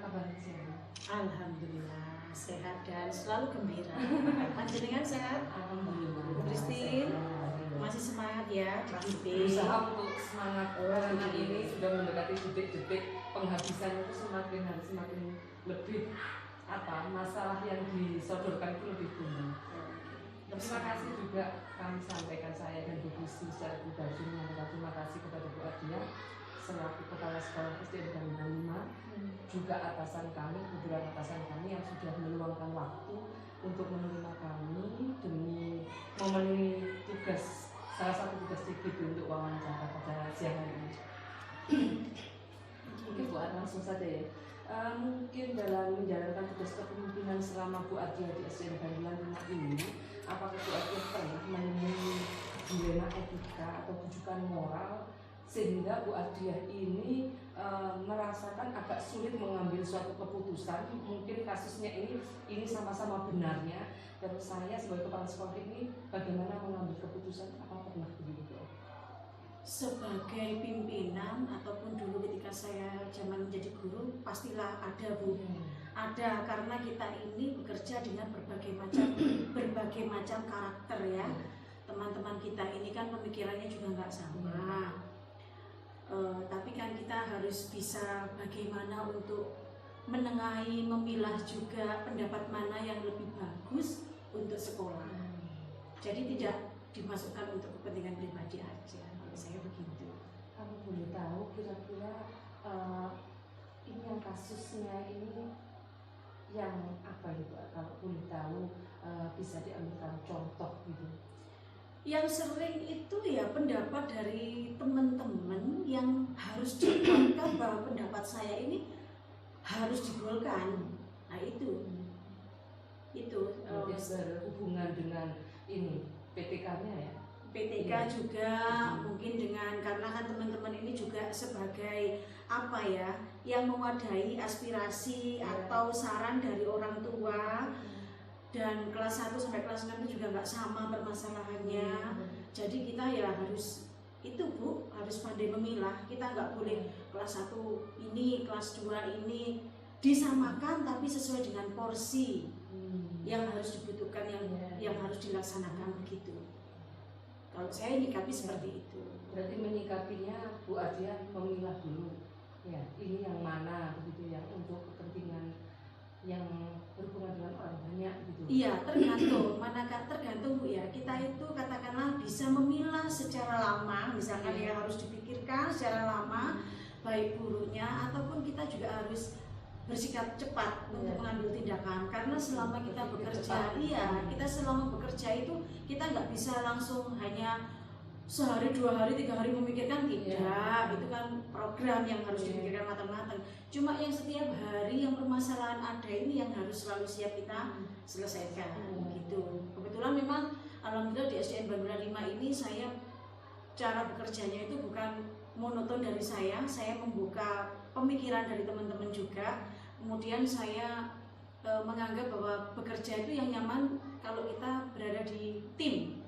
kabarnya sehat? Alhamdulillah sehat dan selalu gembira. Panjenengan sehat? Alhamdulillah. Bu Christine masih semangat ya di Berusaha untuk semangat karena ini sudah mendekati detik-detik penghabisan itu semakin hari semakin lebih masalah yang disodorkan itu lebih tinggi. Terima kasih juga kami sampaikan saya dan Bu Gusti secara pribadi menyampaikan terima kasih kepada Bu Adia selaku Kepala Sekolah SD Negeri 5, juga atasan kami, kebetulan atasan kami yang sudah meluangkan waktu untuk menerima kami demi memenuhi tugas, salah satu tugas TGB untuk wawancara pada siang hari ini. Mungkin Bu Ad langsung saja ya. Mungkin dalam menjalankan tugas kepemimpinan selama Bu Adia di SDN Bandulan 5 ini, apakah Bu Adia pernah menemui dilema etika atau rujukan moral sehingga Bu Adia ini merasakan agak sulit mengambil suatu keputusan? Mungkin kasusnya ini sama-sama benarnya, dan saya sebagai kepala sekolah ini bagaimana mengambil keputusan? Apa pernah begitu? sebagai pimpinan ataupun dulu ketika saya zaman menjadi guru pastilah ada Bu. Ada, karena kita ini bekerja dengan berbagai macam karakter ya. Teman-teman kita ini kan pemikirannya juga nggak sama. Tapi kan kita harus bisa bagaimana untuk menengahi, memilah juga pendapat mana yang lebih bagus untuk sekolah. Jadi tidak dimasukkan untuk kepentingan pribadi aja. Kalau saya begitu. Kamu boleh tahu kira-kira ini yang kasusnya ini yang apa gitu? Kalau boleh tahu bisa diambilkan contoh gitu. Yang sering itu ya pendapat dari teman-teman yang harus dikeluarkan bahwa pendapat saya ini harus digolkan. Nah itu Berhubungan dengan ini PTK-nya ya. PTK juga mungkin dengan, karena kan teman-teman ini juga sebagai apa ya, yang mewadahi aspirasi atau saran dari orang tua. Dan kelas 1 sampai kelas 6 itu juga nggak sama permasalahannya. Jadi kita ya harus itu Bu, harus pandai memilah. Kita nggak boleh kelas 1 ini, kelas 2 ini disamakan, tapi sesuai dengan porsi yang harus dibutuhkan, yang harus dilaksanakan begitu. Kalau saya nyikapi seperti itu. Berarti menyikapinya Bu Adia memilah dulu. Ya, ini yang mana begitu, yang untuk kepentingan yang berhubungan dengan orang banyak gitu. Iya, tergantung Bu ya. Kita itu katakanlah bisa memilah secara lama, misalkan ya harus dipikirkan secara lama baik gurunya, ataupun kita juga harus bersikap cepat untuk mengambil tindakan. Karena selama kita bekerja, kita selama bekerja itu kita nggak bisa langsung hanya sehari, 2 hari, 3 hari memikirkan, tidak. Itu kan program yang harus dipikirkan matang-matang. Cuma yang setiap hari yang permasalahan ada ini yang harus selalu siap kita selesaikan gitu. Kebetulan memang alhamdulillah di SDN Bandulan 5 ini saya cara bekerjanya itu bukan monoton dari saya membuka pemikiran dari teman-teman juga. Kemudian saya menganggap bahwa bekerja itu yang nyaman kalau kita berada di tim.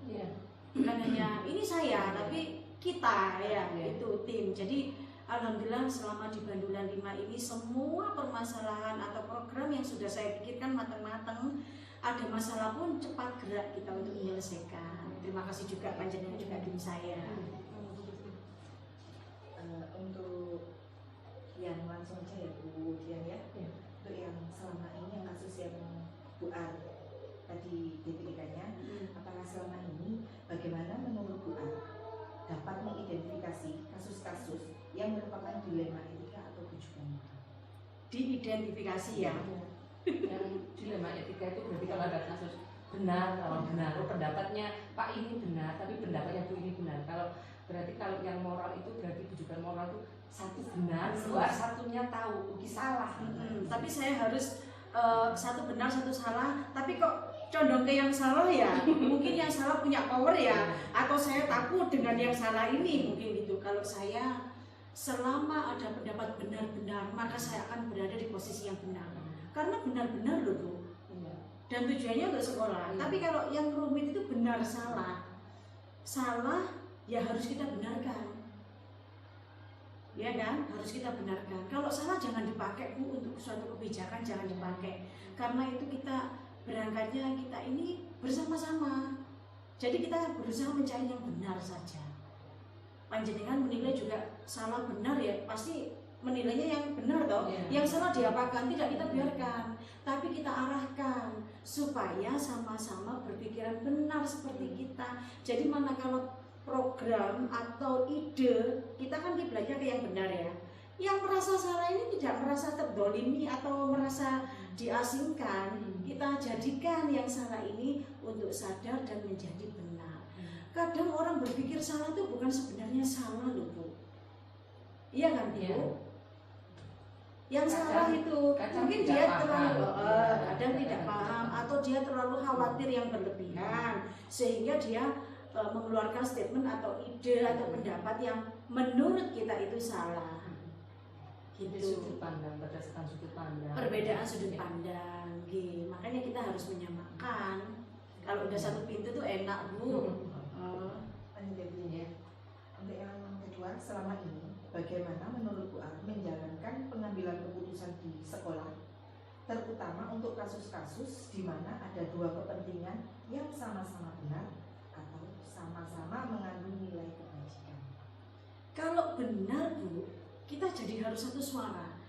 Bukan hanya ini saya, tapi kita itu tim. Jadi alhamdulillah selama di Bandulan 5 ini semua permasalahan atau program yang sudah saya pikirkan matang-matang, ada masalah pun cepat gerak kita untuk menyelesaikan. Terima kasih juga panjenengan juga tim saya. Untuk yang langsung aja ya Bu Dian ya. Untuk yang selama ini yang kasus yang Bu Ar tadi DPK-nya, apakah selama ini bagaimana menurut Bu Ar dapat mengidentifikasi kasus-kasus yang merupakan dilema etika atau rujukan moral? Diidentifikasi ya. Yang dilema etika itu berarti kalau ada kasus benar, pendapatnya Pak ini benar, tapi pendapatnya Bu ini benar. Kalau yang moral itu berarti rujukan moral itu satu benar, satunya tahu, Bu salah. Tapi saya harus satu benar, satu salah, tapi kok condong ke yang salah ya, mungkin yang salah punya power ya, atau saya takut dengan yang salah ini, mungkin gitu. Kalau saya selama ada pendapat benar-benar, maka saya akan berada di posisi yang benar, karena benar-benar loh Bu, dan tujuannya untuk sekolah. Tapi kalau yang rumit itu benar salah ya harus kita benarkan, ya kan, harus kita benarkan. Kalau salah jangan jangan dipakai Bu, untuk suatu kebijakan jangan dipakai, karena itu kita berangkatnya kita ini bersama-sama, jadi kita berusaha mencari yang benar saja. Panjenengan menilai juga salah benar ya, pasti menilainya yang benar toh, yang salah diapakan, tidak kita biarkan, tapi kita arahkan supaya sama-sama berpikiran benar seperti kita. Jadi manakala program atau ide kita kan kiblatnya ke yang benar ya, yang merasa salah ini tidak merasa terdolimi atau merasa diasingkan, kita jadikan yang salah ini untuk sadar dan menjadi benar. Kadang orang berpikir salah itu bukan sebenarnya salah loh Bu, iya kan Bu? Yang salah itu mungkin dia terlalu kadang tidak paham, atau dia terlalu khawatir yang berlebihan sehingga dia mengeluarkan statement atau ide atau pendapat yang menurut kita itu salah. Gitu. Sudut pandang, berdasarkan sudut pandang. Perbedaan sudut pandang, gitu. Makanya kita harus menyamakan. Kalau udah satu pintu tuh enak Bu. Ya. Untuk yang kedua, selama ini bagaimana menurut Bu Ar menjalankan pengambilan keputusan di sekolah, terutama untuk kasus-kasus di mana ada dua kepentingan yang sama-sama benar atau sama-sama mengandung nilai kebajikan? Kalau benar Bu, kita jadi harus satu suara.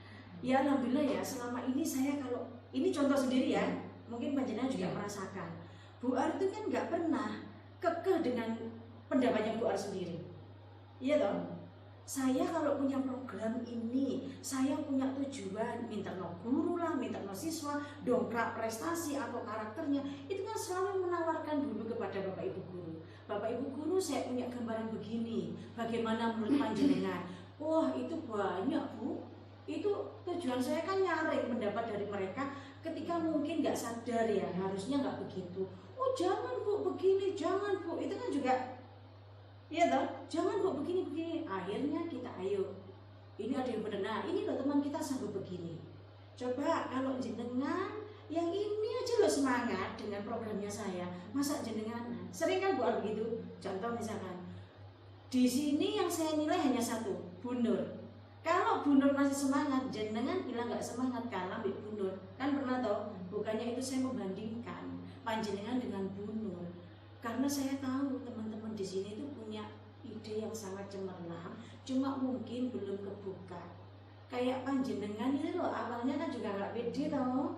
Ya alhamdulillah ya, selama ini saya, kalau ini contoh sendiri ya, mungkin panjenengan juga merasakan, Bu Ar itu kan nggak pernah kekeh dengan pendapatnya Bu Ar sendiri. Iya toh? Saya kalau punya program ini, saya punya tujuan, minta no guru lah, minta no siswa, dongkrak prestasi atau karakternya, itu kan selalu menawarkan dulu kepada Bapak Ibu Guru. Bapak Ibu Guru, saya punya gambaran begini, bagaimana menurut panjenengan? Wah itu banyak Bu, itu tujuan saya kan nyaring pendapat dari mereka ketika mungkin nggak sadar ya, harusnya nggak begitu. Oh jangan Bu begini, jangan Bu, itu kan juga iya toh, jangan kok begini-begini. Akhirnya kita ayo, ini ada yang benar. Nah ini loh teman kita sanggup begini. Coba kalau jenengan yang ini aja loh semangat dengan programnya saya, masa jenengan sering kan buat begitu. Contoh misalkan di sini yang saya nilai hanya satu, Bu Nur. Kalau Bu Nur masih semangat, jenengan bilang nggak semangat, kalah Bu Nur. Kan pernah toh? Bukannya itu saya membandingkan panjenengan dengan Bu Nur, karena saya tahu teman-teman di sini itu punya ide yang sangat cemerlang, cuma mungkin belum kebuka. Kayak panjenengan ini loh, awalnya kan juga nggak pede toh,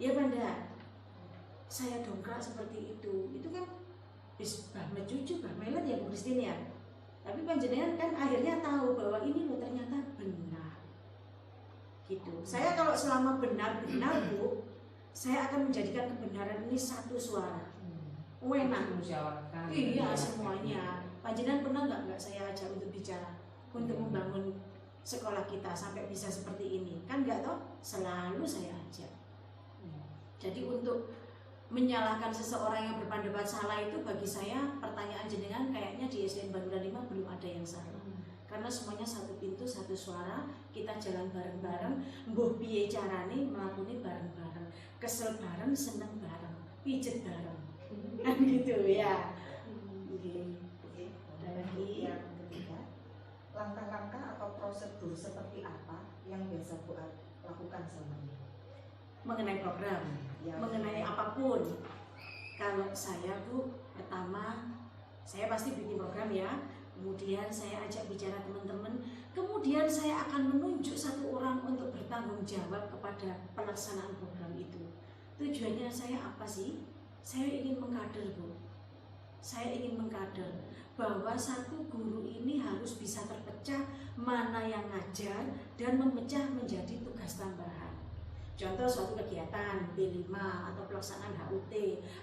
ya Banda. Saya dongkrak seperti itu kan bis bah mencucu, bah melet ya Bu Christine ya. Tapi panjenengan kan akhirnya tahu bahwa ini loh ternyata benar. Gitu. Saya kalau selama benar-benar Bu, saya akan menjadikan kebenaran ini satu suara. Enak. Iya semuanya. Panjenengan pernah nggak saya ajak untuk bicara, untuk membangun sekolah kita sampai bisa seperti ini? Kan nggak toh? Selalu saya ajak. Jadi untuk menyalahkan seseorang yang berpendapat salah itu bagi saya pertanyaan jenengan kayaknya di SDN Banduran 5 belum ada yang salah. Karena semuanya satu pintu, satu suara, kita jalan bareng-bareng, mbuh piye carane melakukan bareng-bareng, kesel bareng, seneng bareng, pijet bareng. Kan gitu ya. Lagi yang ketiga, langkah-langkah atau prosedur seperti apa yang biasa Bu Ar lakukan selama ini mengenai program, mengenai apapun? Kalau saya Bu, pertama saya pasti bikin program ya, kemudian saya ajak bicara teman-teman, kemudian saya akan menunjuk satu orang untuk bertanggung jawab kepada pelaksanaan program itu. Tujuannya saya apa sih? Saya ingin mengkader Bu, saya ingin mengkader bahwa satu guru ini harus bisa terpecah mana yang ngajar dan memecah menjadi tugas tambahan. Contoh suatu kegiatan B5 atau pelaksanaan HUT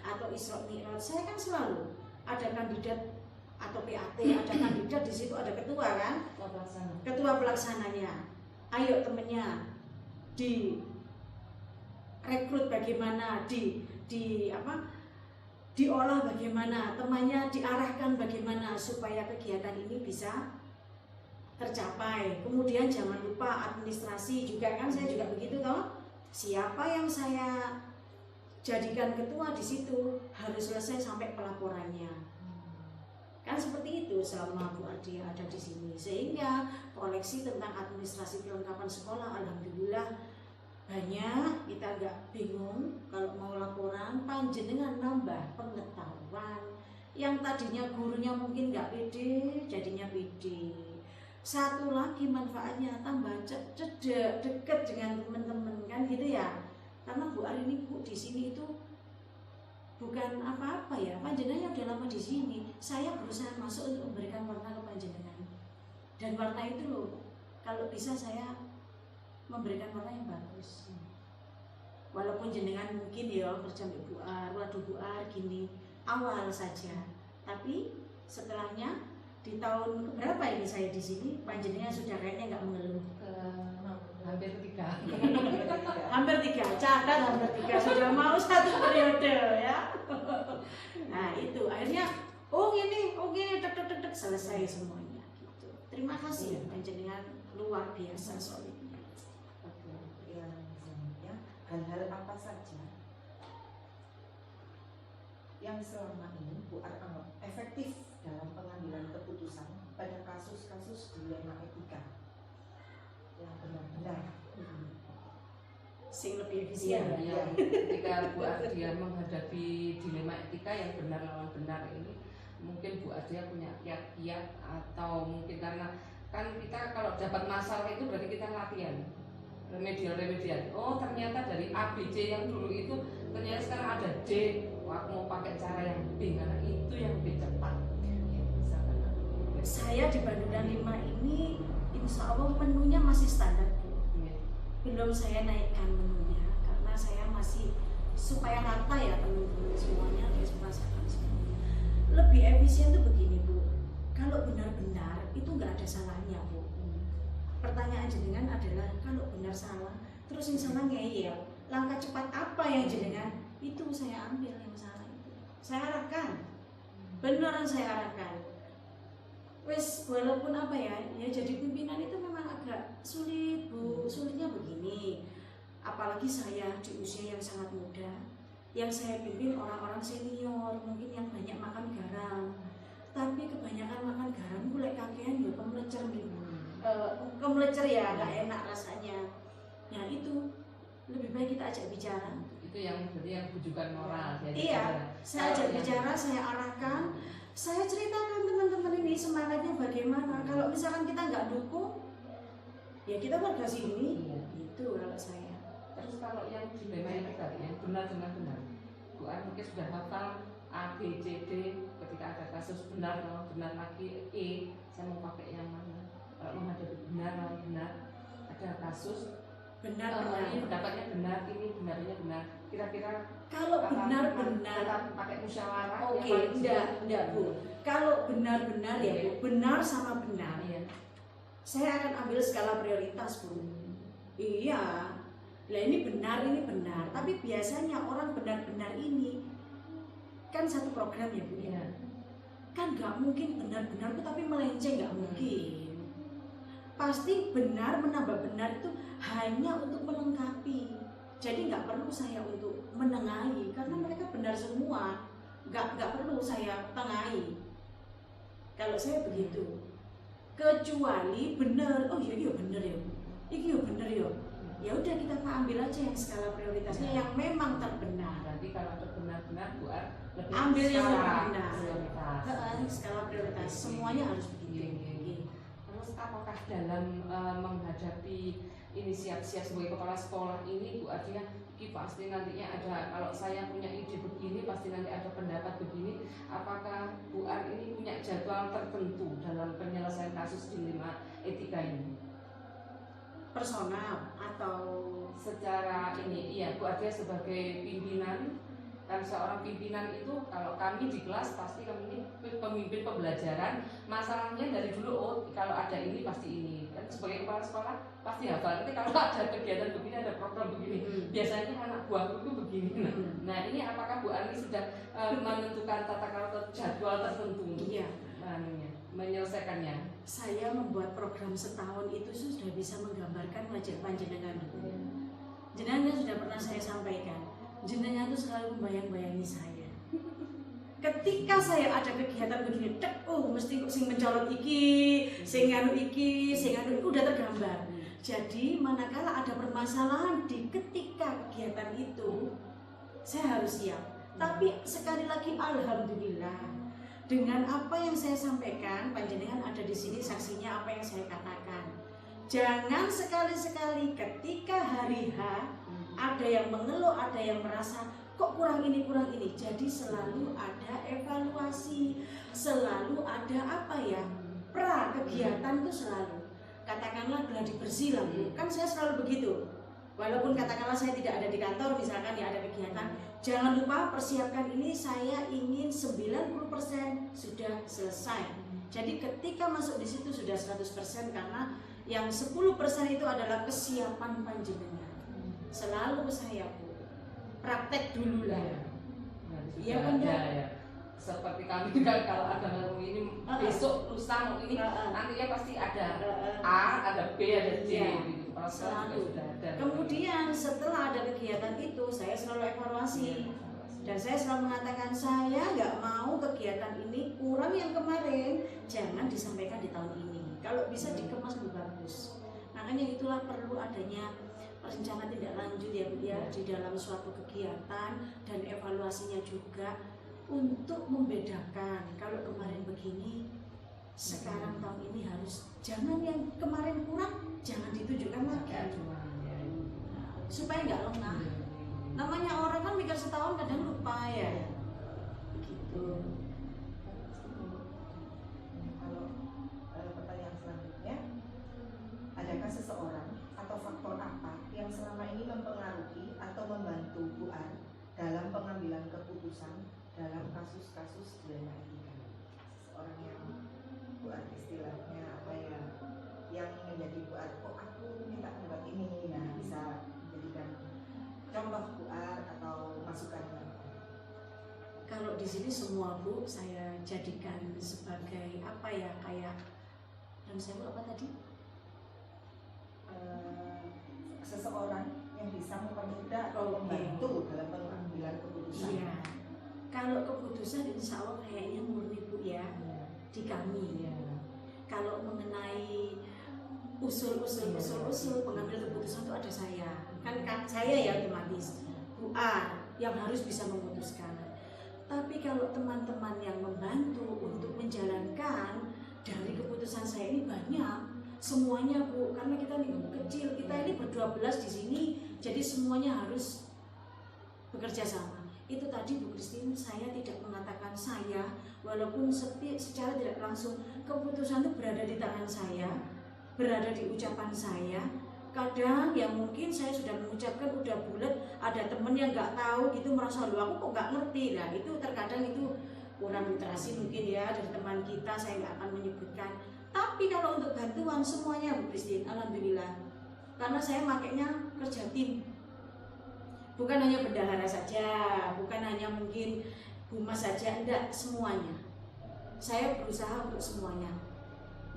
atau Isra Mi'raj, saya kan selalu ada kandidat atau PAT, ada kandidat di situ, ada ketua kan, ketua pelaksananya. Ayo temennya di rekrut bagaimana, diolah bagaimana, temannya diarahkan bagaimana supaya kegiatan ini bisa tercapai. Kemudian jangan lupa administrasi juga kan, saya juga begitu toh. Siapa yang saya jadikan ketua di situ harus selesai sampai pelaporannya. Kan seperti itu selama Bu Adi ada di sini, sehingga koleksi tentang administrasi kelengkapan sekolah alhamdulillah banyak. Kita nggak bingung kalau mau laporan, panjenengan nambah pengetahuan. Yang tadinya gurunya mungkin nggak pede, jadinya pede. Satu lagi manfaatnya tambah cedek, deket dengan teman-teman kan gitu ya. Karena Bu Ari ini Bu di sini itu bukan apa-apa ya, panjenengan udah lama di sini. Saya berusaha masuk untuk memberikan warna ke panjenengan. Dan warna itu loh, kalau bisa saya memberikan warna yang bagus. Walaupun jenengan mungkin ya kerja di Bu Ar, waduh Bu Ar gini, awal saja. Tapi setelahnya di tahun berapa ini saya di sini, panjenengan sudah kayaknya nggak mengeluh. Hampir ketiga. Hampir 3, catat hampir 3, sudah mau 1 periode ya. Nah itu akhirnya oh gini tek selesai semuanya gitu. Terima kasih panjenengan luar biasa solidnya. Yang selanjutnya, hal-hal apa saja yang selama ini Bu Ar anggap efektif dalam pengambilan keputusan pada kasus-kasus dilema etika yang benar-benar Sing lebih efisien Iya, ketika Bu Ardia menghadapi dilema etika yang benar lawan benar ini, mungkin Bu Ardia punya kiat-kiat atau mungkin karena kan kita kalau dapat masalah itu berarti kita latihan remedial. Oh ternyata dari A, B, C yang dulu itu ternyata sekarang ada D. Aku mau pakai cara yang B karena itu yang lebih cepat. Saya di Banduran 5 ini insya Allah menunya masih standar Bu. Belum saya naikkan menunya karena saya masih supaya rata ya teman-teman semuanya harus merasakan semuanya. Lebih efisien tuh begini Bu, kalau benar-benar itu nggak ada salahnya Bu. Pertanyaan jenengan adalah kalau benar salah terus yang salah ngeyel, langkah cepat apa yang jenengan itu saya ambil yang salah itu saya arahkan, beneran saya arahkan. Wes walaupun apa ya jadi pimpinan itu memang agak sulit Bu. Sulitnya begini, apalagi saya di usia yang sangat muda, yang saya pimpin orang-orang senior mungkin yang banyak makan garam, tapi kebanyakan makan garam mulai kakean ya kemelecer gitu. Kemelecer ya nggak enak rasanya. Nah itu lebih baik kita ajak bicara. Itu yang berarti yang bujukan moral. Iya, saya ajak bicara, saya arahkan, saya ceritakan teman-teman ini semangatnya bagaimana. Kalau misalkan kita nggak dukung, ya kita warga sini. Itu kalau saya. Terus kalau yang dilema itu tadi yang benar, Bu Ar mungkin sudah hafal A, B, C, D. Ketika ada kasus benar lagi E, saya mau pakai yang mana? Kalau menghadapi benar, ada kasus Benar. ini pendapatnya benar, ini benarnya benar. Kira-kira Kalau benar-benar, tetap pakai musyawarah. oke, enggak Bu. Kalau benar-benar ya Bu, benar sama benar. Iya. Saya akan ambil skala prioritas Bu. Iya. Lah ini benar. Tapi biasanya orang benar-benar ini kan satu program ya Bu. Iya. Kan nggak mungkin benar-benar tapi melenceng, nggak mungkin. Pasti benar menambah benar itu hanya untuk melengkapi. Jadi nggak perlu saya untuk menengahi karena mereka benar semua. Nggak perlu saya tengahi. Kalau saya begitu. Kecuali benar, oh iya benar ya. Iki benar ya. Ya udah kita ambil aja yang skala prioritasnya yang memang terbenar. Berarti kalau terbenar-benar Bu Ar lebih Ambil yang skala terbenar. prioritas. Skala prioritas semuanya harus begitu. Terus apakah dalam menghadapi ini siap-siap sebagai kepala sekolah ini Bu Ardia pasti nantinya ada, kalau saya punya ide begini pasti nanti ada pendapat begini, apakah Bu Ar ini punya jadwal tertentu dalam penyelesaian kasus dilema etika ini? Personal atau Secara ini, iya Bu Ardia sebagai pimpinan, kan seorang pimpinan itu kalau kami di kelas pasti kami ini pemimpin pembelajaran, masalahnya dari dulu kalau ada ini pasti ini, kan sebagai kepala sekolah pasti hafal nanti kalau ada kegiatan begini, ada program begini, biasanya anak buahku itu begini. Nah ini apakah Bu Ani sudah menentukan tata cara jadwal tertentu untuk menyelesaikannya? Saya membuat program setahun itu sudah bisa menggambarkan wajah panjenengan. Jenengan sudah pernah saya sampaikan, jenengan itu selalu membayang-bayangi saya. ketika saya ada kegiatan begini, mesti sing mencolot iki, sing anu iki, sing anu iki udah tergambar. Jadi manakala ada permasalahan di ketika kegiatan itu, saya harus siap. Tapi sekali lagi alhamdulillah dengan apa yang saya sampaikan, panjenengan ada di sini saksinya apa yang saya katakan. Jangan sekali-sekali ketika hari H ada yang mengeluh, ada yang merasa kok kurang ini. Jadi selalu ada evaluasi, selalu ada apa ya, pra kegiatan itu selalu. Katakanlah gladi bersih lah Bu, kan saya selalu begitu. Walaupun katakanlah saya tidak ada di kantor, misalkan ya ada kegiatan, jangan lupa persiapkan ini, saya ingin 90% sudah selesai. Jadi ketika masuk di situ sudah 100% karena yang 10% itu adalah kesiapan panjenengan. Selalu saya Bu, praktek dulu lah. Iya benar. Ya. Seperti kami juga kalau ada ngomong ini besok lusa mau ini nantinya pasti ada A, ada B, ada C gitu. Selalu. Sudah ada. Kemudian setelah ada kegiatan itu saya selalu evaluasi. Dan saya selalu mengatakan saya nggak mau kegiatan ini kurang yang kemarin, jangan disampaikan di tahun ini. Kalau bisa dikemas lebih bagus. Makanya itulah perlu adanya rencana tindak lanjut ya Bu ya di dalam suatu kegiatan dan evaluasinya juga untuk membedakan kalau kemarin begini, sekarang tahun ini harus jangan yang kemarin kurang jangan ditujukan lagi supaya nggak lengah. Namanya orang kan mikir setahun kadang lupa ya gitu. Kalau pertanyaan selanjutnya, adakah seseorang atau faktor apa yang selama ini mempengaruhi atau membantu Bu Ar dalam pengambilan keputusan dalam kasus-kasus dilema etika? Seseorang yang Bu Ar istilahnya apa ya, yang menjadi Bu Ar, kok aku minta pendapat ini, nah bisa menjadikan contoh Bu Ar atau masukannya. Kalau di sini semua Bu saya jadikan sebagai apa ya, kayak dan saya apa tadi? Seseorang yang bisa mempermudah atau membantu dalam pengambilan keputusan. Iya. Kalau keputusan insya Allah kayaknya murni Bu ya di kami. Kalau mengenai usul pengambil keputusan itu ada saya. Kan saya ya otomatis Bu A yang harus bisa memutuskan. Tapi kalau teman-teman yang membantu untuk menjalankan dari keputusan saya ini banyak, semuanya Bu, karena kita lingkup kecil, kita ini ber-12 di sini, jadi semuanya harus bekerja sama. Itu tadi Bu Christine, saya tidak mengatakan saya, walaupun secara tidak langsung keputusan itu berada di tangan saya, berada di ucapan saya. Kadang yang mungkin saya sudah mengucapkan udah bulat, ada temen yang nggak tahu gitu merasa lu aku kok nggak ngerti. Nah itu terkadang itu kurang literasi mungkin ya dari teman kita, saya nggak akan menyebutkan. Tapi kalau untuk bantuan semuanya Bu Christine, alhamdulillah, karena saya makainya kerja tim, bukan hanya bendahara saja, bukan hanya mungkin humas saja, enggak, semuanya. Saya berusaha untuk semuanya.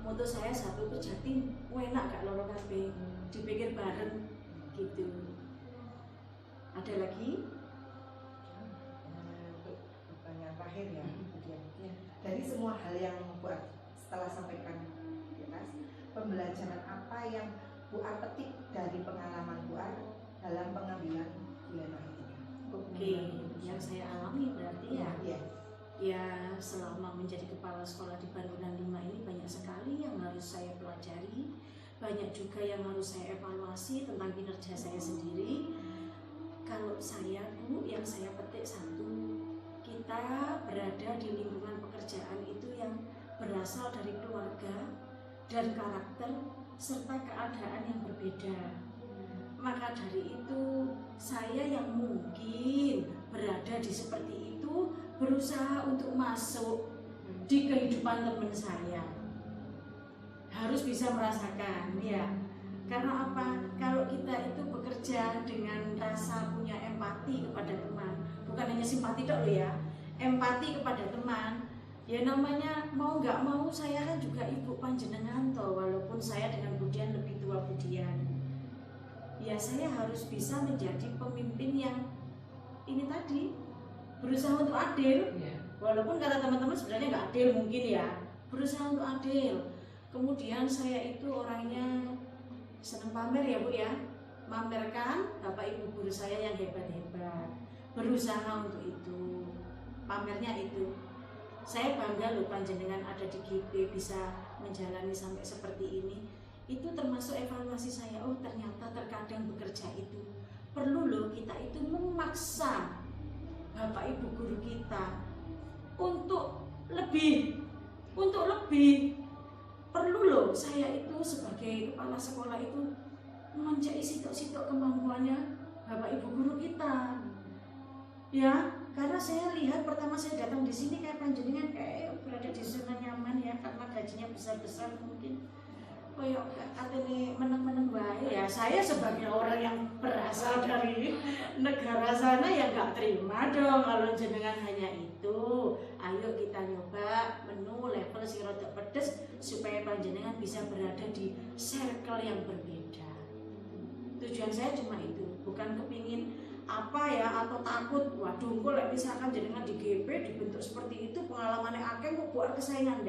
Moto saya satu, kerja tim, enak gak loro kabeh, dipikir bareng gitu. Ada lagi? Untuk pertanyaan terakhir ya, dari semua hal yang buat setelah sampaikan di atas, pembelajaran apa yang Bu Ar petik dari pengalaman Bu Ar dalam pengambilan dilema etika? Oke, yang saya alami berarti ya. Iya. Ya selama menjadi kepala sekolah di Bangunan 5 ini banyak sekali yang harus saya pelajari, banyak juga yang harus saya evaluasi tentang kinerja saya sendiri. Kalau saya Bu, yang saya petik satu, kita berada di lingkungan pekerjaan itu yang berasal dari keluarga dan karakter serta keadaan yang berbeda. Maka dari itu saya yang mungkin berada di seperti itu berusaha untuk masuk di kehidupan teman saya, harus bisa merasakan ya. Karena apa? Kalau kita itu bekerja dengan rasa punya empati kepada teman, bukan hanya simpati dok loh ya, empati kepada teman. Ya namanya mau nggak mau saya kan juga ibu panjenengan toh, walaupun saya dengan Budian lebih tua Budian. Ya saya harus bisa menjadi pemimpin yang ini tadi, berusaha untuk adil. Iya. Walaupun kata teman-teman sebenarnya nggak adil mungkin ya, berusaha untuk adil. Kemudian saya itu orangnya senang pamer ya Bu ya, mamerkan Bapak Ibu guru saya yang hebat-hebat, berusaha untuk itu, pamernya itu. Saya bangga loh panjenengan ada di GP bisa menjalani sampai seperti ini. Itu termasuk evaluasi saya, oh ternyata terkadang bekerja itu perlu loh kita itu memaksa Bapak Ibu guru kita untuk lebih perlu loh. Saya itu sebagai kepala sekolah itu mencari sitok-sitok kemampuannya Bapak Ibu guru kita ya, karena saya lihat pertama saya datang di sini kayak panjenengan kayak berada di zona nyaman ya, karena gajinya besar-besar mungkin koyok katanya meneng-meneng baik ya. Saya sebagai orang yang berasal dari negara sana ya nggak terima dong kalau jenengan hanya itu. Ayo kita nyoba menu level si rada pedes supaya panjenengan bisa berada di circle yang berbeda. Tujuan saya cuma itu, bukan kepingin apa ya atau takut waduh kok misalkan jenengan di GP dibentuk seperti itu pengalamannya akeh kok buat kesaingan.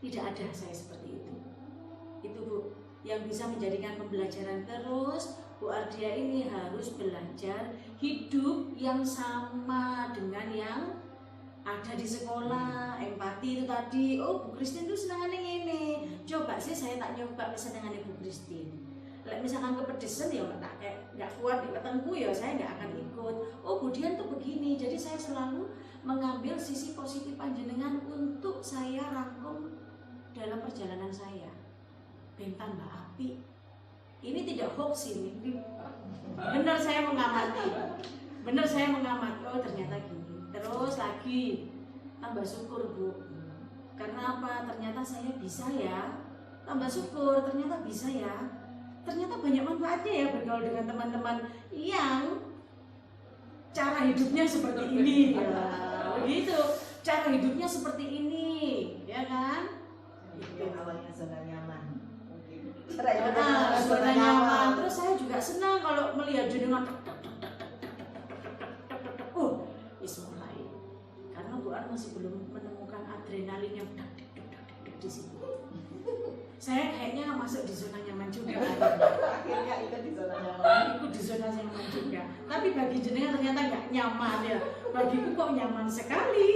Tidak ada saya seperti itu Bu, yang bisa menjadikan pembelajaran terus. Bu Ardia ini harus belajar hidup yang sama dengan yang ada di sekolah, empati itu tadi. Oh Bu Christine tuh senangannya ini, coba sih saya tak nyoba senangannya Bu Christine. Misalkan kepedesan ya nggak kuat di wetengku ya saya nggak akan ikut. Oh Bu Dian tuh begini, jadi saya selalu mengambil sisi positif panjenengan untuk saya rangkum dalam perjalanan saya. Bentan Mbak Api, ini tidak hoax ini, benar saya mengamati, oh ternyata gini. Terus lagi tambah syukur Bu, karena apa? Ternyata saya bisa ya, tambah syukur ternyata bisa ya. Ternyata banyak manfaatnya ya bergaul dengan teman-teman yang cara hidupnya seperti ini ya, begitu. Cara hidupnya seperti ini, ya kan? Yang awalnya zona nyaman. Zona nyaman. Terus saya juga senang kalau melihat jenengan mulai. Karena Bu An masih belum menemukan adrenalin yang di situ. Saya kayaknya masuk di zona nyaman juga. Akhirnya ikut di zona nyaman. Ikut di zona nyaman juga. Tapi bagi jenengan ternyata nggak nyaman ya. Bagiku kok nyaman sekali.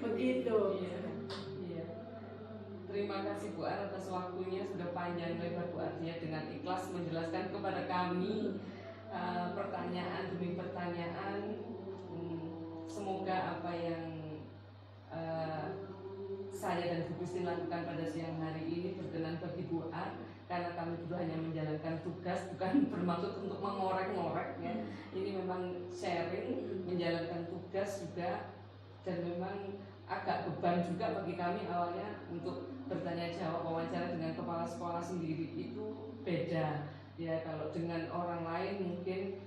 Begitu. Iya. Terima kasih Bu Ar atas waktunya, sudah panjang lebar Bu Ardia dengan ikhlas menjelaskan kepada kami pertanyaan demi pertanyaan. Semoga apa yang saya dan Bu Christine lakukan pada siang hari ini berkenan bagi Bu Ar, karena kami berdua hanya menjalankan tugas, bukan bermaksud untuk mengorek-ngorek ya. Ini memang sharing, menjalankan tugas juga, dan memang agak beban juga bagi kami awalnya untuk bertanya jawab wawancara dengan kepala sekolah sendiri itu beda ya. Kalau dengan orang lain mungkin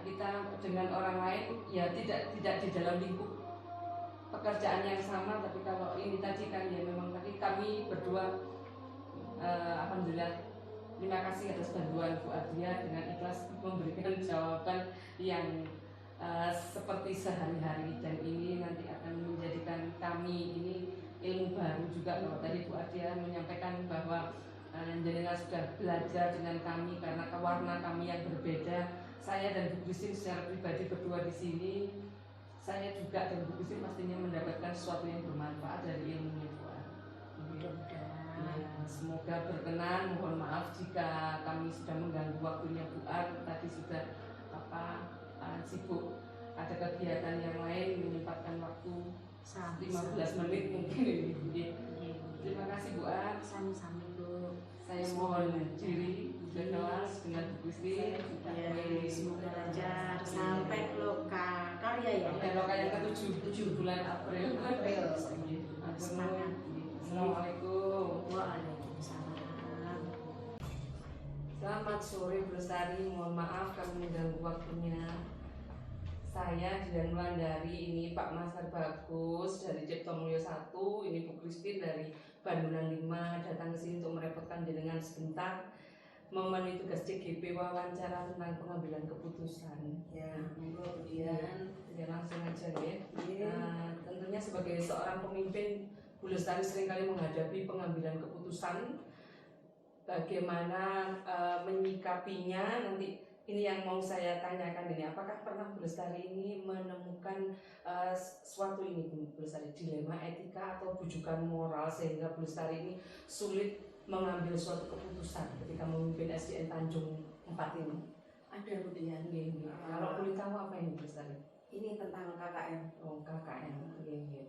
kita dengan orang lain ya tidak di dalam lingkup pekerjaan yang sama, tapi kalau ini tadi kan ya memang tadi kami berdua alhamdulillah terima kasih atas bantuan Bu Ardia dengan ikhlas memberikan jawaban yang seperti sehari-hari, dan ini nanti akan menjadikan kami ini ilmu baru juga. Kalau tadi Bu Ardia menyampaikan bahwa jenengan sudah belajar dengan kami karena warna kami yang berbeda. Saya dan Bu Christine secara pribadi berdua di sini, saya juga dan Bu Christine pastinya mendapatkan sesuatu yang bermanfaat dari ilmunya Bu Ar. Semoga berkenan. Mohon maaf jika kami sudah mengganggu waktunya Bu Ar. Tadi sudah sibuk ada kegiatan yang lain, menyempatkan waktu 15 menit mungkin ini. Terima kasih Bu Ar. Sami-sami Bu. Saya mohon diri ke kelas dengan Bu Christine. Semoga lancar sampai loka karya ya. Sampai loka yang ke-7 bulan April. Semangat. Assalamualaikum. Waalaikumsalam. Selamat sore Bu Lestari, mohon maaf kami mengganggu waktunya. Saya Dian Wulandari, ini Pak Masar Bagus dari Cipto Mulyo 1, ini Bu Christine dari Bandulan 5 datang ke sini untuk merepotkan jenengan sebentar. memenuhi tugas CGP wawancara tentang pengambilan keputusan. Ya, monggo kemudian Ya langsung aja ya. Iya. Tentunya sebagai seorang pemimpin, Bu Lestari seringkali menghadapi pengambilan keputusan. Bagaimana menyikapinya nanti ini yang mau saya tanyakan ini. Apakah pernah Bu Lestari ini menemukan suatu ini Bu Lestari, dilema etika atau bujukan moral sehingga Bu Lestari ini sulit mengambil suatu keputusan ketika memimpin SDN Tanjung 4 ini? Ada kemudian Kalau boleh tahu apa ini Bu Lestari? ini tentang KKN. Oh, KKN, iya.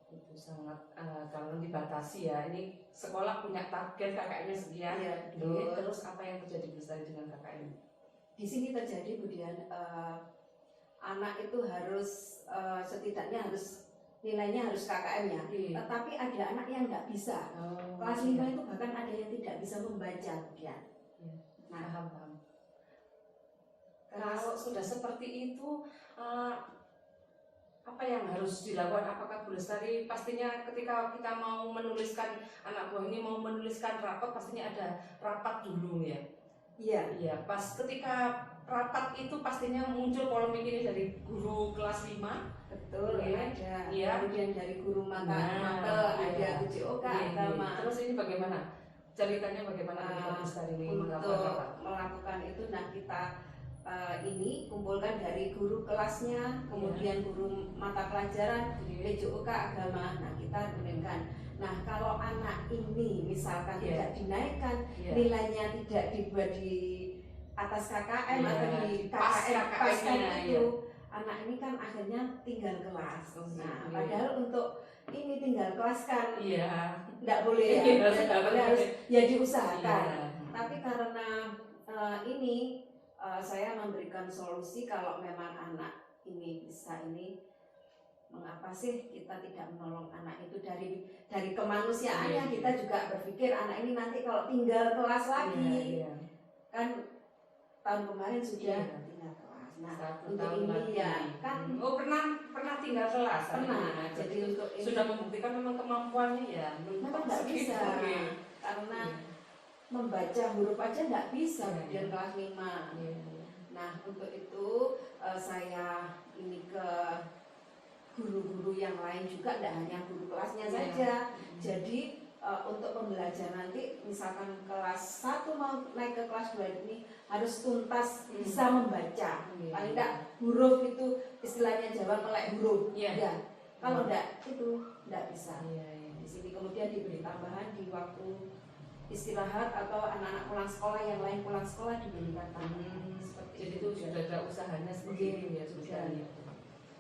Itu sangat kalau dibatasi ya. Ini sekolah punya target KKN-nya sekian. Iya, Iya. betul. Terus apa yang terjadi besar dengan KKN? Di sini terjadi kemudian anak itu harus setidaknya harus nilainya harus KKM ya. Iya. Tetapi ada anak yang nggak bisa. Kelas 5 itu bahkan ada yang tidak bisa membaca kemudian. Iya. Nah, Paham. Kalau sudah seperti itu, apa yang harus dilakukan? Apakah Bu Lestari pastinya ketika kita mau menuliskan anak buah ini mau menuliskan rapot, pastinya ada rapat dulu ya? iya. Iya, pas ketika rapat itu pastinya muncul polemik ini dari guru kelas 5. Betul, Iya. ada. Iya. Kemudian dari guru mata, Nah, ada iya. UJOK, Iya, agama. Terus ini bagaimana? Ceritanya bagaimana ketika Bu Lestari ini melakukan Untuk rapat? melakukan itu, nah kita ini kumpulkan dari guru kelasnya, kemudian guru mata pelajaran, Iya. PJOK agama. Nah kita kirimkan. Nah kalau anak ini misalkan Iya. tidak dinaikkan, Iya. nilainya tidak dibuat di atas KKM Iya, atau di pas KKM KKM-nya, itu, iya. anak ini kan akhirnya tinggal kelas. Oh, Nah iya. padahal untuk ini tinggal kelas kan Iya. tidak boleh ya, Iya, tidak tidak boleh, harus boleh. ya diusahakan. Iya. Tapi karena ini saya memberikan solusi kalau memang anak ini bisa ini, mengapa sih kita tidak menolong anak itu dari kemanusiaannya. Iya. Kita juga berpikir anak ini nanti kalau tinggal kelas lagi, Iya. kan tahun kemarin sudah Iya. tinggal kelas. Nah 1 untuk tahun ini lagi. ya kan Oh pernah tinggal kelas. pernah. Nah, Jadi untuk ini sudah membuktikan memang kemampuannya ya. memang nggak segitu, bisa iya. karena membaca huruf aja nggak bisa Iya. kemudian kelas 5. Iya. Nah untuk itu saya ini ke guru-guru yang lain juga, tidak hanya guru kelasnya Iya. saja. Jadi untuk pembelajaran nanti misalkan kelas 1 mau naik ke kelas 2 ini harus tuntas bisa membaca. Iya. Paling tidak huruf itu istilahnya Jawa melek huruf. Iya. Ya. Kalau tidak itu tidak bisa. Iya. Di sini kemudian diberi tambahan di waktu istirahat atau anak-anak pulang sekolah yang lain pulang sekolah diberikan tambahan. Seperti Jadi itu sudah ada usahanya seperti Iya, itu ya sudah. sudah.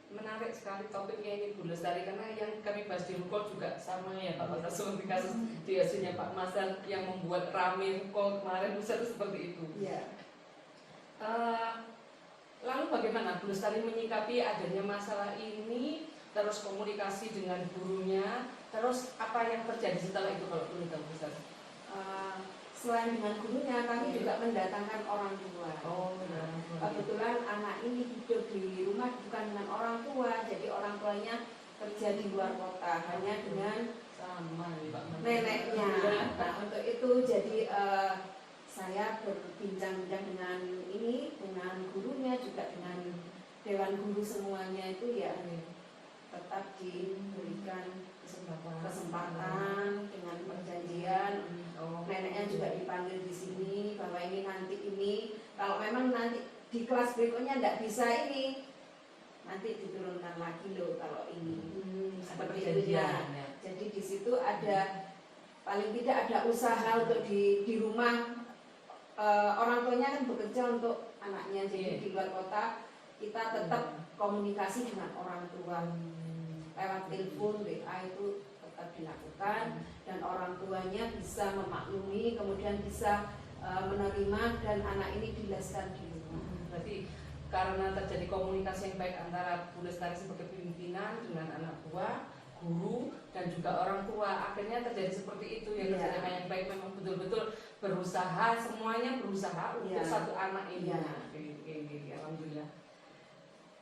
Menarik sekali topiknya ini Bu Lestari, karena yang kami bahas di Rukol juga sama ya Pak Pasar, seperti kasus di SD-nya Pak Masal yang membuat rame Rukol kemarin itu seperti itu. Iya. Lalu bagaimana Bu Lestari menyikapi adanya masalah ini, terus komunikasi dengan gurunya, terus apa yang terjadi setelah itu kalau boleh tahu Bu Lestari? Selain dengan gurunya, kami juga mendatangkan orang tua. Oh, benar. Kebetulan anak ini hidup di rumah bukan dengan orang tua, jadi orang tuanya kerja di luar kota, hanya dengan Sama ya Pak. neneknya. Nah untuk itu jadi saya berbincang-bincang dengan ini, dengan gurunya juga dengan dewan guru semuanya itu ya tetap diberikan kesempatan dengan perjanjian. Neneknya juga dipanggil di sini bahwa ini nanti ini kalau memang nanti di kelas berikutnya tidak bisa ini nanti diturunkan lagi loh kalau ini seperti itu ya. Jadi di situ ada paling tidak ada usaha untuk di rumah orang tuanya kan bekerja untuk anaknya, jadi di luar kota kita tetap komunikasi dengan orang tua lewat telepon, WA itu tetap dilakukan dan orang tuanya bisa memaklumi, kemudian bisa menerima dan anak ini dijelaskan di rumah. Berarti karena terjadi komunikasi yang baik antara Bu Lestari sebagai pimpinan dengan anak buah, guru dan juga orang tua, akhirnya terjadi seperti itu ya. Kerjasama yang baik memang betul-betul berusaha, semuanya berusaha untuk satu anak ini. Oke, alhamdulillah.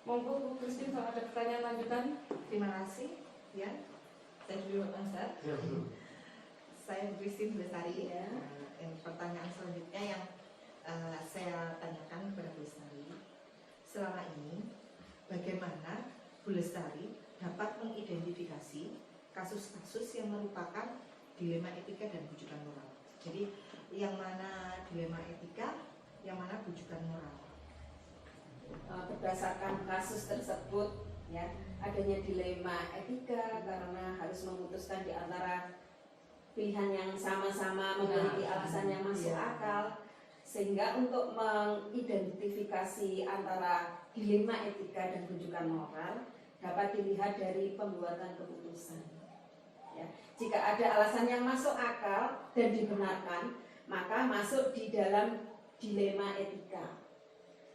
Monggo Bu Christine kalau ada pertanyaan lanjutan. Terima kasih. Ya, saya dulu Mas Zat. Saya Bu Christine Lestari. Ya. Pertanyaan selanjutnya yang Lestari dapat mengidentifikasi kasus-kasus yang merupakan dilema etika dan bujukan moral. Jadi yang mana dilema etika, yang mana bujukan moral. Berdasarkan kasus tersebut ya, adanya dilema etika karena harus memutuskan di antara pilihan yang sama-sama memiliki alasan yang masuk akal, sehingga untuk mengidentifikasi antara dilema etika dan bujukan moral dapat dilihat dari pembuatan keputusan ya. Jika ada alasan yang masuk akal dan dibenarkan, maka masuk di dalam dilema etika.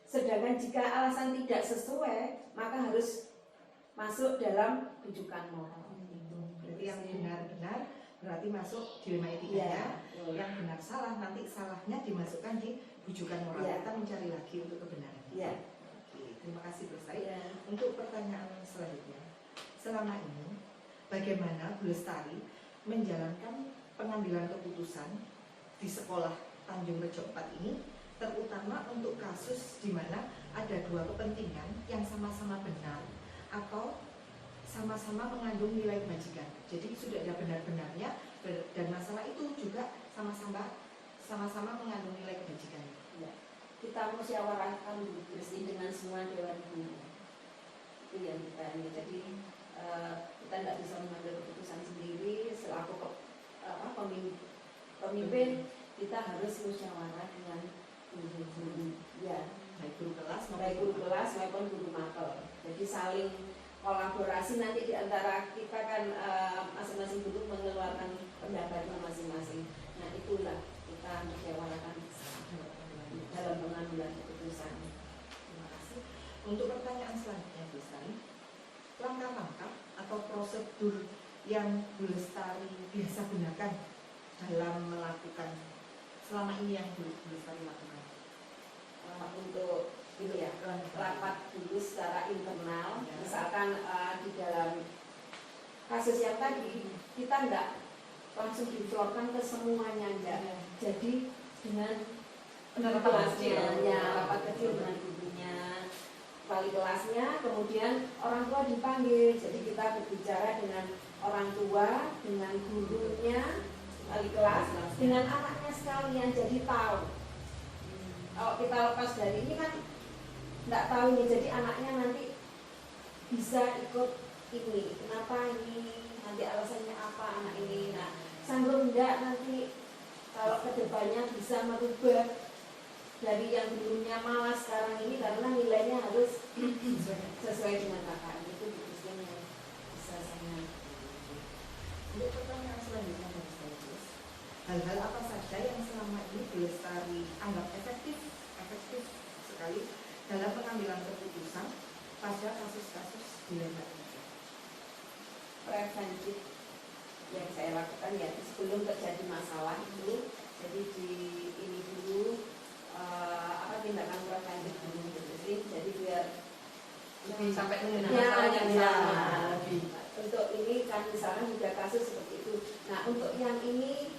Sedangkan jika alasan tidak sesuai, maka harus masuk dalam bujukan moral. Berarti yang benar-benar berarti masuk dilema etikanya, yang benar salah, nanti salahnya dimasukkan di bujukan moral. Ya. Kita mencari lagi untuk kebenaran. Ya. Oke, terima kasih Bu Lestari. Ya. Untuk pertanyaan selanjutnya, selama ini bagaimana Bu Lestari menjalankan pengambilan keputusan di sekolah Tanjung Rejo 4 ini, terutama untuk kasus di mana ada dua kepentingan yang sama-sama benar atau sama-sama mengandung nilai kebajikan. Jadi sudah ada benar-benarnya dan masalah itu juga sama-sama mengandung nilai kebajikan. Ya. Kita musyawarahkan Bu Kristi dengan semua dewan guru. Itu yang kita ini. Jadi kita tidak bisa mengambil keputusan sendiri selaku pemimpin. Kita harus musyawarah dengan guru, ya, Baik guru kelas maupun guru mapel. Jadi saling kolaborasi nanti di antara kita kan masing-masing guru mengeluarkan pendapatnya masing-masing. Nah itulah kita musyawarahkan dalam pengambilan keputusan. Terima kasih. Untuk pertanyaan selanjutnya Bu Lestari, langkah-langkah atau prosedur yang Bu Lestari biasa gunakan dalam melakukan selama ini yang Bu Lestari lakukan? Untuk itu ya, rapat dulu secara internal. Ya. Misalkan di dalam kasus yang tadi kita enggak langsung diflorkan ke semuanya, enggak. Jadi dengan kelasnya, ya, rapat kecil dengan gurunya, wali kelasnya, kemudian orang tua dipanggil. Jadi kita berbicara dengan orang tua, dengan gurunya, wali kelas, dengan anaknya sekalian. Jadi tahu. Kalau kita lepas dari ini kan nggak tahu nih, jadi anaknya nanti bisa ikut ini. Kenapa ini? Nanti alasannya apa anak ini? Nah, sanggup enggak nanti kalau kedepannya bisa merubah dari yang dulunya malas sekarang ini karena nilainya harus sesuai dengan kakak. Itu yang bisa saya. Untuk pertanyaan selanjutnya dari saya, hal-hal apa saja yang selama ini Bu Lestari anggap efektif sekali dalam pengambilan keputusan pada kasus-kasus dilema etika? Preventif yang saya lakukan ya sebelum terjadi masalah itu, jadi di ini dulu tindakan preventif dulu gitu sih, jadi biar Lebih sampai mengenal ya, masalah yang ya. sama. Untuk ini kan misalkan juga kasus seperti itu. Nah untuk yang ini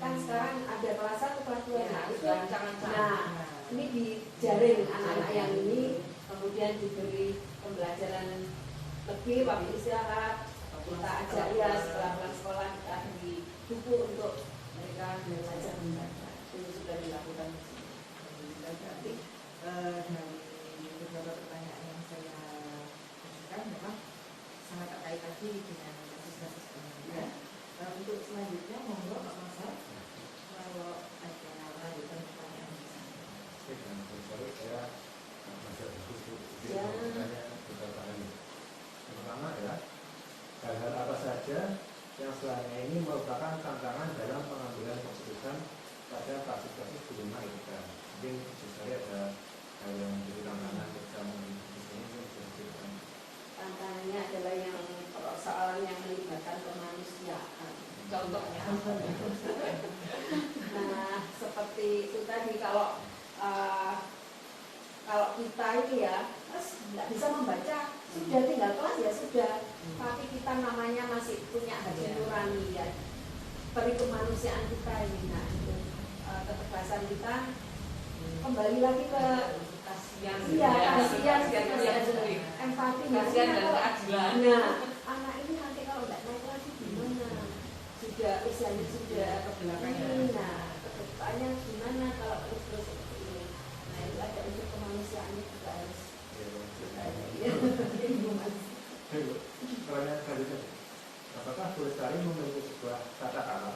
kan sekarang ada kelas 1, kelas 2 Ya, itu. rancang-rancang. Nah ini dijaring anak-anak yang ini, kemudian diberi pembelajaran lebih waktu istirahat, kita ajak ya setelah pulang sekolah kita beri buku untuk mereka belajar membaca. Itu sudah dilakukan. Berarti dari beberapa pertanyaan yang saya ajukan memang sangat terkait tadi dengan kasus-kasus ini. Ya. Untuk selanjutnya monggo Pak Masar, kalau ada lanjutan pertanyaan di sana. Saya masih diskusi Ya. bertanya beberapa hal. Yang pertama adalah hal-hal apa saja yang selama ini merupakan tantangan dalam pengambilan keputusan pada kasus-kasus dilema etika. Mungkin sebenarnya ada hal yang menjadi tantangan ketika mengenai ini. Tantangannya adalah yang persoalan yang melibatkan kemanusiaan. Contohnya. Nah, seperti itu tadi kalau kita itu ya, terus nggak bisa membaca, sudah tinggal kelas ya sudah. Tapi kita namanya masih punya hati nurani ya, peri kemanusiaan kita ini. Nah, itu ketegasan kita kembali lagi ke kasihan Iya, kasihan itu yang sulit. empati Kasihan dan kalau- keadilan. Nah, anak ini nanti kalau nggak naik lagi gimana? Sudah usianya sudah Kebelakangnya. ini, nah kedepannya gimana kalau terus seperti ini? Nah itu ada unsur kemanusiaannya juga harus Ya, gimana? pertanyaan selanjutnya, apakah Bu Lestari memiliki sebuah tata cara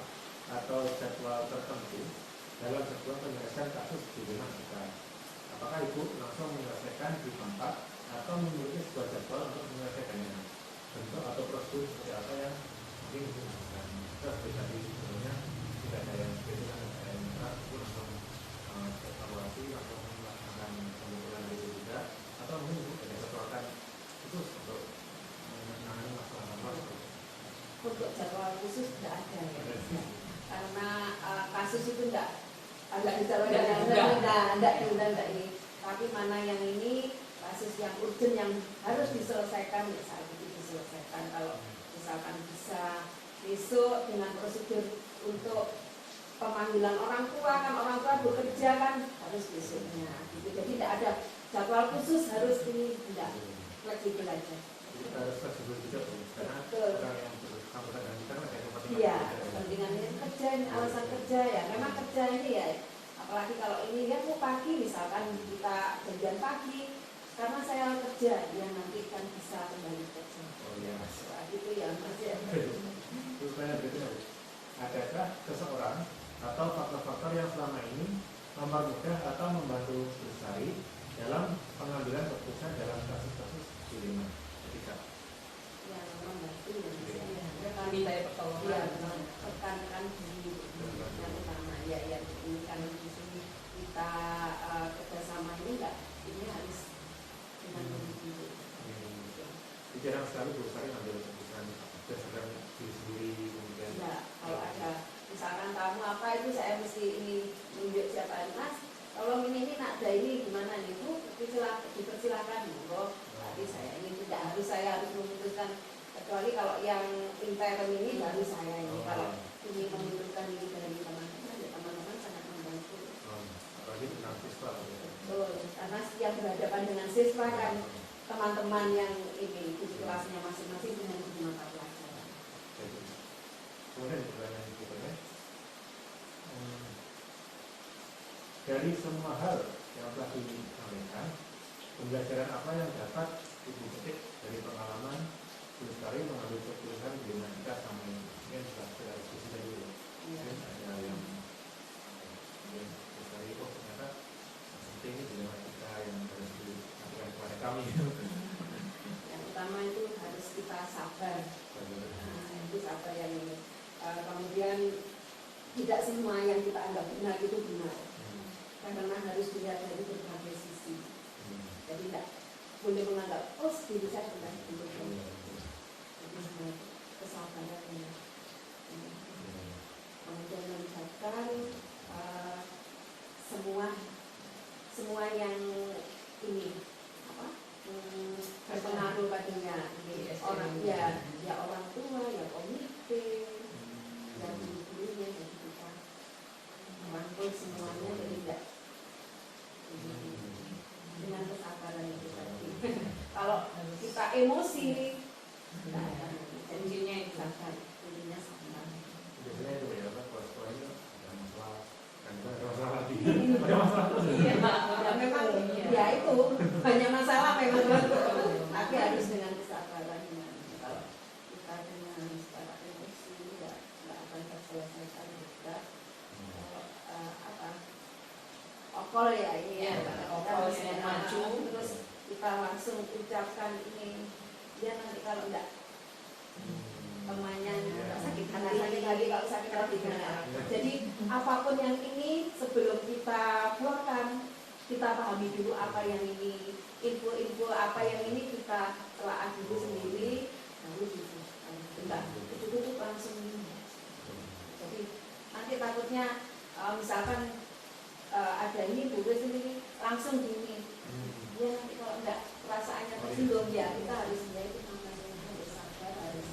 atau jadwal tertentu dalam sebuah penyelesaian kasus di rumah kita? Apakah Ibu langsung menyelesaikan di tempat atau memiliki sebuah jadwal untuk menyelesaikannya? Bentuk atau prosedur seperti apa yang mungkin Ibu lakukan? Kita seperti tadi sebelumnya tidak ada yang spesial, tidak ada yang berat, Ibu langsung evaluasi, langsung melakukan pembentukan itu juga, atau mungkin Ibu ada jadwalkan khusus untuk menangani masalah-masalah seperti itu. Untuk jadwal khusus tidak ada ya, karena kasus itu tidak tidak ini. Tapi mana yang ini kasus yang urgent yang harus diselesaikan ya saat itu diselesaikan. Kalau misalkan bisa besok dengan prosedur untuk pemanggilan orang tua, kan orang tua bekerja kan harus besoknya gitu. Jadi tidak ada jadwal khusus harus ini, tidak, fleksibel aja. Jadi kita harus fleksibel juga, Bu, karena Betul. orang yang bersangkutan dan kita kan ada kepentingan. Iya, kepentingan ini kerja, ini alasan kerja ya. Memang kerja ini ya, apalagi kalau ini kan pagi, misalkan kita janjian pagi, karena saya kerja, yang nanti kan bisa kembali kerja. Oh iya. Wah, gitu ya Mas ya. Terus saya bertanya, Bu, adakah seseorang atau faktor-faktor yang selama ini mempermudah atau membantu Bu Lestari dalam pengambilan keputusan dalam kasus-kasus di lima ketika? Yang membantu ya Mas ya. Minta Iya, pertolongan. tekankan diri yang utama ya, yang ini kan di sini kita kerjasama ini enggak, ini harus dengan diri. Jadi jarang sekali Bu Lestari ambil keputusan berdasarkan diri sendiri kemudian. Ya, kalau ada misalkan tamu apa itu saya mesti ini menunjuk siapa, Mas tolong ini nak ada ini gimana nih Bu, dipersilakan monggo. Tapi saya ini tidak harus, saya harus memutuskan, kecuali kalau yang intern ini baru saya ini. Kalau ini membutuhkan ini dari teman-teman, ya teman-teman sangat membantu. Apalagi tentang siswa. Betul, karena yang berhadapan dengan siswa kan teman-teman yang ini di kelasnya masing-masing dengan mata pelajaran. Kemudian pertanyaan berikutnya, dari semua hal yang telah disampaikan, pembelajaran apa yang dapat Ibu petik dari pengalaman Bu Lestari mengambil keputusan di mana kita sama ini? Mungkin kita diskusi tadi dulu. Mungkin ada yang mungkin Bu Lestari, oh ternyata seperti ini dilema kita yang harus dilakukan kepada kami. Yang utama itu harus kita sabar. Nah, itu sabar yang ini. Kemudian tidak semua yang kita anggap benar itu benar, karena harus dilihat dari berbagai sisi. Jadi tidak boleh menganggap oh diri saya benar itu. Jadi kesabaran ini. Kemudian melihatkan semua yang ini apa berpengaruh padanya, orang ya orang tua, ya komite, dan guru-gurunya, dan kita merangkul semuanya, jadi tidak dengan kesabaran itu tadi. Kalau kita emosi, kita akan kuncinya itu sabar, kuncinya sabar. Biasanya itu ya, kalau sekolah itu ada masalah, kan itu ada masalah lagi, ada masalah terus. Ya memang ya itu banyak masalah memang, tapi harus dengan kesabaran. Kalau kita dengan secara emosi ya nggak akan terselesaikan juga. Okol ya ini ya, Okol kita yang maju, terus kita langsung ucapkan ini, dia nanti kalau enggak temannya sakit hati kalau sakit hati benar. Jadi apapun yang ini sebelum kita keluarkan, kita pahami dulu apa yang ini, info-info apa yang ini kita telah dulu sendiri, lalu enggak cukup langsung ini. Jadi nanti takutnya misalkan ada ini Bu sendiri langsung gini, dia nanti kalau enggak perasaannya tersinggung ya kita harus itu namanya harus sabar, harus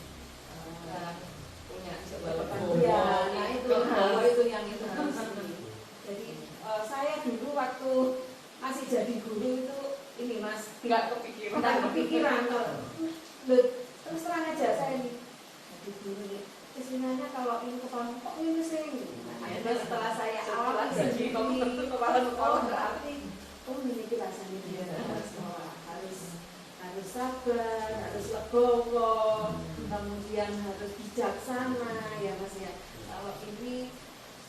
punya ya, nah itu yang itu harus ini. Jadi saya dulu waktu masih jadi guru itu ini Mas, nggak kepikiran. nggak kepikiran kalau loh, terus terang aja saya ini jadi guru nih. Kesenangannya kalau ini kepala kok ini sih. Akhirnya setelah saya awal jadi kepala sekolah berarti memiliki rasanya dia harus sekolah, harus sabar, harus legowo, kemudian harus bijaksana ya Mas ya. Kalau ini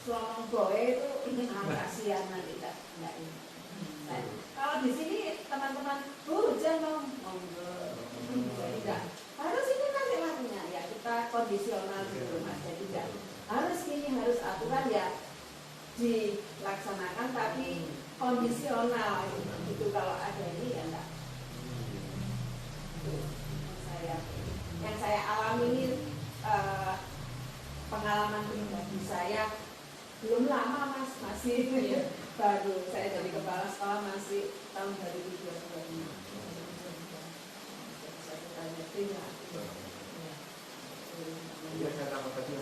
selama boy itu kasihan nanti enggak ini. Nah, kalau di sini teman-teman hujan monggo tidak harus ini masing-masingnya ya kita kondisional gitu Mas, jadi tidak harus ini harus aturan ya dilaksanakan tapi kondisional gitu. Kalau ada ini ya enggak. Yang saya alami ini pengalaman pribadi saya belum lama Mas, masih baru saya jadi kepala sekolah masih tahun 2022 ini. Iya, saya tambah tadi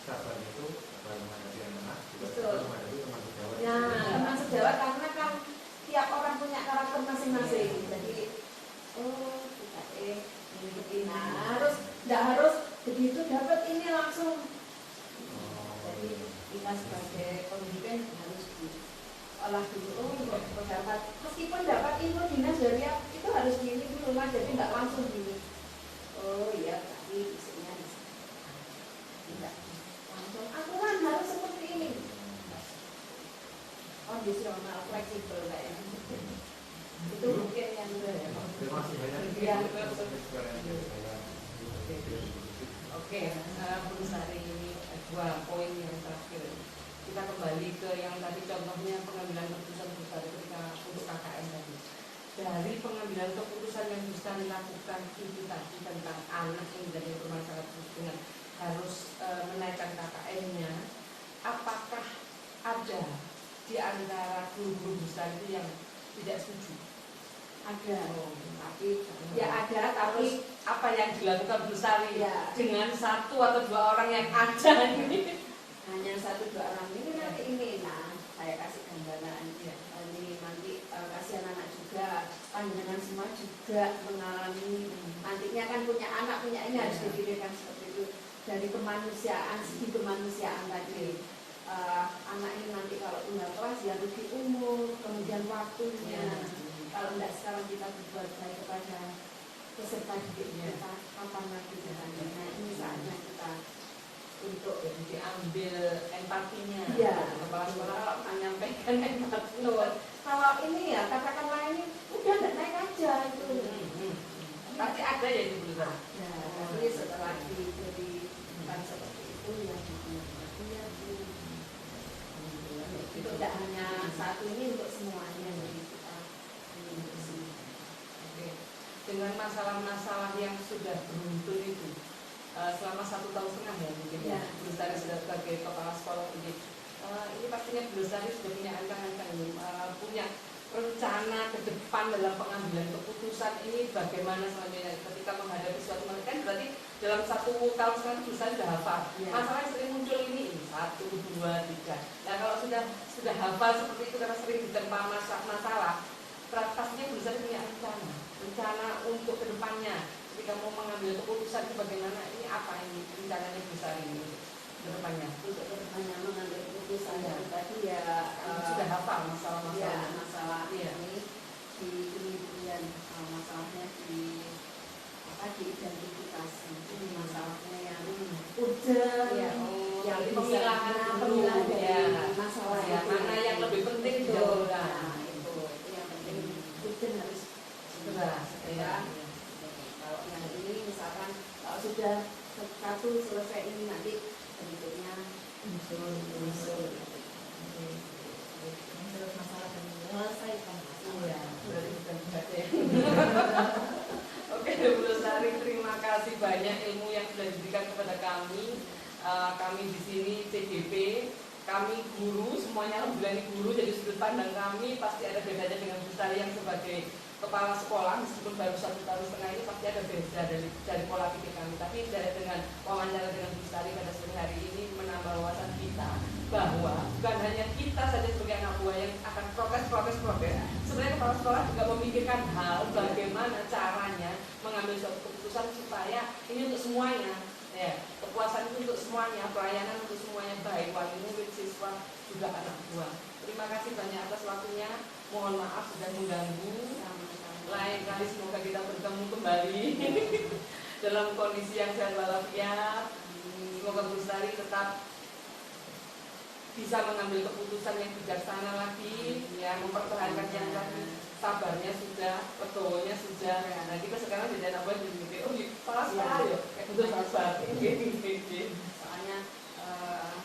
sabar itu menghadapi anak, juga menghadapi teman sejawat. Ya, teman sejawat karena kan tiap orang punya karakter masing-masing. Jadi, kita ini harus, tidak harus begitu dapat ini langsung. Jadi kita sebagai pemimpin harus diolah dulu untuk dapat, meskipun dapat info dinas dari itu harus gini dulu Mas, jadi tidak langsung gini. Oh iya, tapi isinya tidak langsung aturan harus seperti ini. Kondisional, fleksibel kayaknya. Itu mungkin yang Terima kasih banyak. ya. Oke, Bu Sari, ini dua poin yang terakhir. Kita kembali ke yang tadi contohnya pengambilan keputusan Bu Sari ketika untuk KKN tadi. Dari pengambilan keputusan yang bisa dilakukan itu tadi tentang anak yang menjadi bermasalah dengan harus menaikkan KKN-nya, apakah ada di antara guru-guru besar itu yang tidak setuju? Ada, Tapi ya ada, tapi apa yang dilakukan Bu Sari ya dengan satu atau dua orang yang ada ini? hanya satu dua orang ini nanti ini, nah saya kasih gambaran ya. Ini nanti kasihan anak juga, panjenengan semua juga mengalami nantinya kan punya anak punya ini harus dipikirkan seperti itu dari kemanusiaan, segi kemanusiaan tadi. Anak ini nanti kalau tinggal kelas ya rugi umur, kemudian waktunya. Kalau tidak sekarang kita berbuat baik kepada peserta didik kita, kapan lagi caranya? Nah ini saatnya kita untuk diambil empatinya. ya, Kepala sekolah menyampaikan empati. kalau ini ya katakanlah ini udah tidak naik aja itu. Pasti ada ya di Bu Sari. Ya, tapi setelah diberikan seperti itu ya ya itu tidak hanya satu ini untuk semuanya jadi kita Oke. Dengan masalah-masalah yang sudah beruntun itu selama 1,5 tahun ya mungkin ya. Bu Sari sudah sebagai kepala sekolah ini pastinya Bu Sari sudah punya ancang-ancang ini, punya rencana ke depan dalam pengambilan keputusan ini bagaimana selanjutnya ketika menghadapi suatu masalah. Kan berarti dalam 1,5 tahun Bu Sari sudah hafal masalah yang sering muncul ini 1, 2, 3. Nah kalau sudah hafal seperti itu karena sering ditempa masalah, pastinya Bu Sari punya rencana untuk kedepannya ketika mau mengambil keputusan itu bagaimana, ini apa ini rencananya Bu Sari ini kedepannya? untuk kedepannya mengambil keputusan tadi ya Sudah hafal masalah-masalah masalah Iya. ini di kemudian masalahnya di identifikasi masalahnya yang urgent Iya. yang Jadi bisa pemilahan dulu ya. masalah Ya, itu. mana yang lebih penting itu dijauhkan. nah, itu yang penting urgent harus Segera. Ya. kalau yang ini misalkan kalau sudah satu selesai ini nanti berikutnya usul terus masalah dan menyelesaikan Iya, berarti bukan berat ya. Oke, Bu Sari, terima kasih banyak ilmu yang sudah diberikan kepada kami. Kami di sini CGP, kami guru, semuanya alhamdulillah ini guru, jadi sudut pandang kami pasti ada bedanya dengan Bu Sari yang sebagai kepala sekolah, meskipun baru 1,5 tahun ini pasti ada beda dari pola pikir kami. Tapi dengan wawancara dengan Bu Sari pada sore hari ini menambah wawasan kita bahwa bukan hanya kita saja sebagai anak buah yang akan prokes, sebenarnya kepala sekolah juga memikirkan hal bagaimana caranya mengambil suatu keputusan supaya ini untuk semuanya, ya, kepuasan itu untuk semuanya, pelayanan untuk semuanya, baik wali murid, siswa, juga anak buah. Terima kasih banyak atas waktunya. Mohon maaf sudah mengganggu. Lain kali semoga kita bertemu kembali dalam kondisi yang sehat walafiat. Semoga Bu Lestari tetap bisa mengambil keputusan yang bijaksana lagi, ya, mempertahankan yang tadi, sabarnya sudah, legowonya sudah. Nah kita sekarang jadi anak buah jadi mikir, oh pas ya, untuk sabar. Soalnya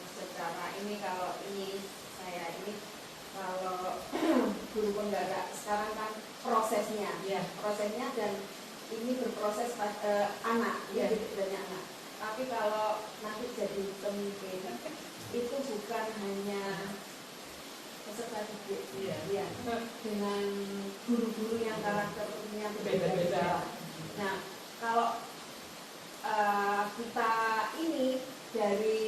secara ini kalau ini saya ini kalau guru penggerak sekarang kan prosesnya, prosesnya dan ini berproses anak, Ya. dari anak. Tapi kalau nanti jadi pemimpin itu bukan hanya peserta didik, ya, dengan guru-guru yang karakternya berbeda-beda. Nah, kalau kita ini dari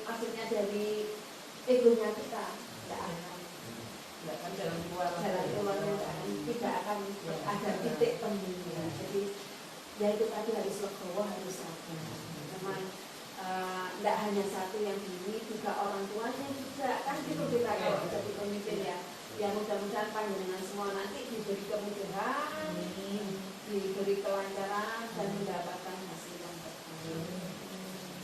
maksudnya dari egonya kita nggak akan jalan keluarnya tidak akan ada titik temunya. Jadi ya itu tadi harus legowo, harus sabar. Memang tidak hanya satu yang ini, juga orang tuanya juga kan gitu kita kalau jadi pemimpin ya. Ya mudah-mudahan panjenengan semua nanti diberi kemudahan, diberi kelancaran dan mendapatkan hasil yang terbaik.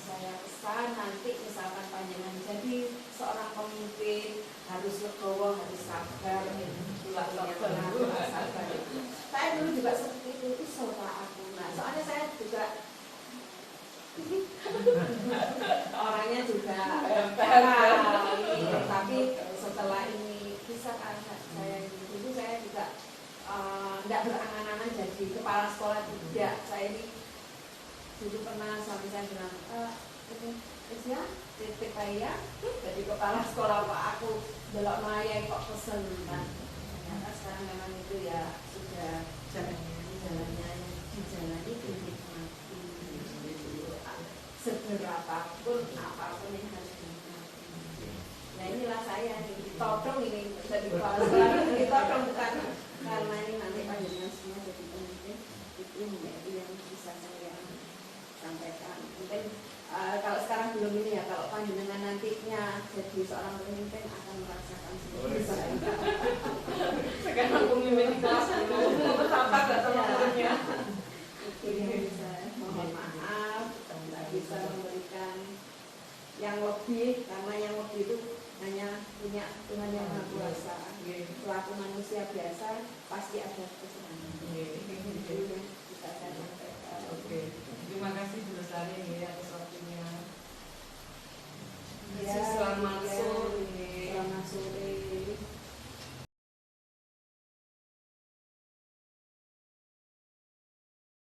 Saya pesan nanti misalkan panjenengan jadi seorang pemimpin harus legowo, harus sabar, sabar. Saya dulu juga seperti itu soal aku. Nah, soalnya saya juga orangnya juga tapi setelah ini bisa kan saya itu saya juga tidak berangan-angan jadi kepala sekolah tidak. Saya ini dulu pernah sampai saya bilang ini ya titik saya jadi kepala sekolah Pak, aku belok maya kok pesen kan. Ternyata sekarang memang itu ya sudah jalannya dijalani dinikmati seberapapun apapun yang harus dinikmati. Nah inilah saya ditodong ini jadi kepala sekolah, ditodong bukan karena ini nanti panjenengan semua jadi pemimpin, itu menjadi yang bisa saya sampaikan. Mungkin kalau sekarang belum ini ya, kalau panjenengan nantinya jadi seorang pemimpin akan merasakan seperti saya. Sekarang pemimpin di kelas dulu, betapa gak sama muridnya. Itu yang bisa mohon maaf, tidak bisa memberikan yang lebih, karena yang lebih itu hanya punya Tuhan yang Maha Kuasa. Selaku manusia biasa pasti ada kesalahan.